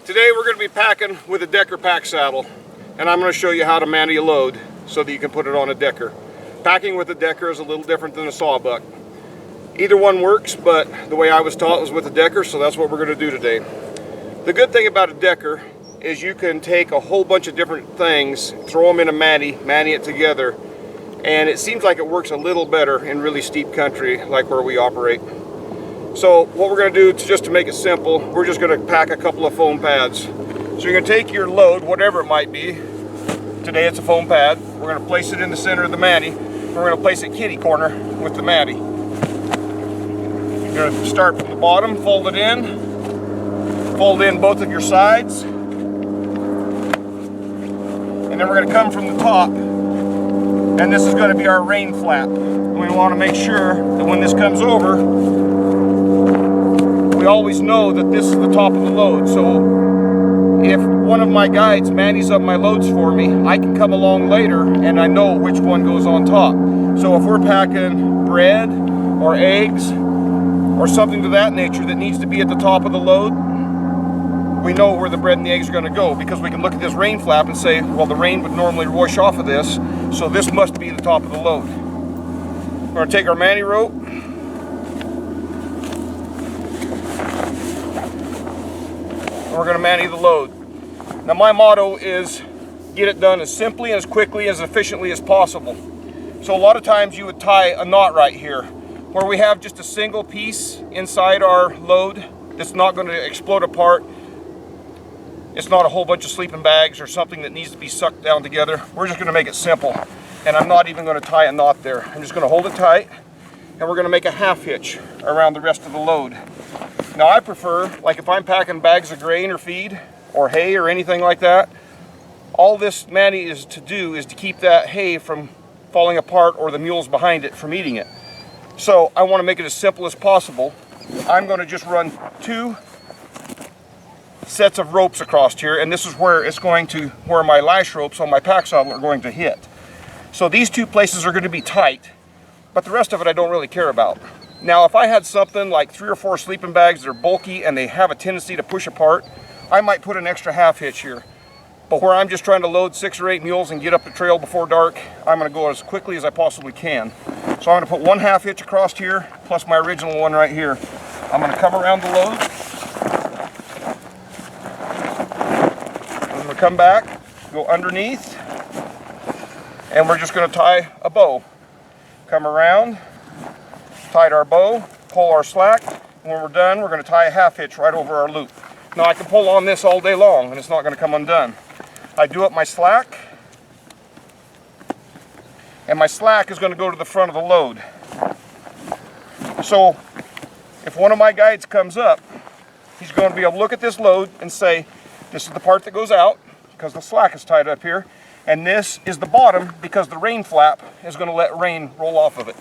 Today we're going to be packing with a Decker pack saddle, and I'm going to show you how to manty a load so that you can put it on a Decker. Packing with a Decker is a little different than a sawbuck. Either one works, but the way I was taught was with a Decker, so that's what we're going to do today. The good thing about a Decker is you can take a whole bunch of different things, throw them in a manty it together, and it seems like it works a little better in really steep country like where we operate. So what we're going to do, just to make it simple, we're just going to pack a couple of foam pads. So you're going to take your load, whatever it might be. Today it's a foam pad. We're going to place it in the center of the manty. We're going to place it kitty corner with the manty. You're going to start from the bottom, fold in both of your sides, and then we're going to come from the top, and this is going to be our rain flap. We want to make sure that when this comes over, we always know that this is the top of the load. So if one of my guides manties up my loads for me, I can come along later and I know which one goes on top. So if we're packing bread or eggs or something to that nature that needs to be at the top of the load, we know where the bread and the eggs are going to go, because we can look at this rain flap and say, well, the rain would normally wash off of this, so this must be the top of the load. We're going to take our manty rope, and we're going to manty the load. Now my motto is get it done as simply, as quickly, as efficiently as possible. So a lot of times you would tie a knot right here, where we have just a single piece inside our load that's not going to explode apart. It's not a whole bunch of sleeping bags or something that needs to be sucked down together. We're just going to make it simple, and I'm not even going to tie a knot there. I'm just going to hold it tight, and we're going to make a half hitch around the rest of the load. Now I prefer, like if I'm packing bags of grain or feed or hay or anything like that, all this manty is to do is to keep that hay from falling apart or the mules behind it from eating it. So I want to make it as simple as possible. I'm going to just run 2 sets of ropes across here, and this is where where my lash ropes on my pack saddle are going to hit. So these 2 places are going to be tight, but the rest of it I don't really care about. Now if I had something like 3 or 4 sleeping bags that are bulky and they have a tendency to push apart, I might put an extra half hitch here. But where I'm just trying to load 6 or 8 mules and get up the trail before dark, I'm going to go as quickly as I possibly can. So I'm going to put 1 half hitch across here, plus my original one right here. I'm going to come around the load. I'm going to come back, go underneath, and we're just going to tie a bow. Come around, tied our bow, pull our slack, and when we're done, we're going to tie a half hitch right over our loop. Now I can pull on this all day long and it's not going to come undone. I do up my slack, and my slack is going to go to the front of the load. So if one of my guides comes up, he's going to be able to look at this load and say, this is the part that goes out because the slack is tied up here, and this is the bottom because the rain flap is going to let rain roll off of it.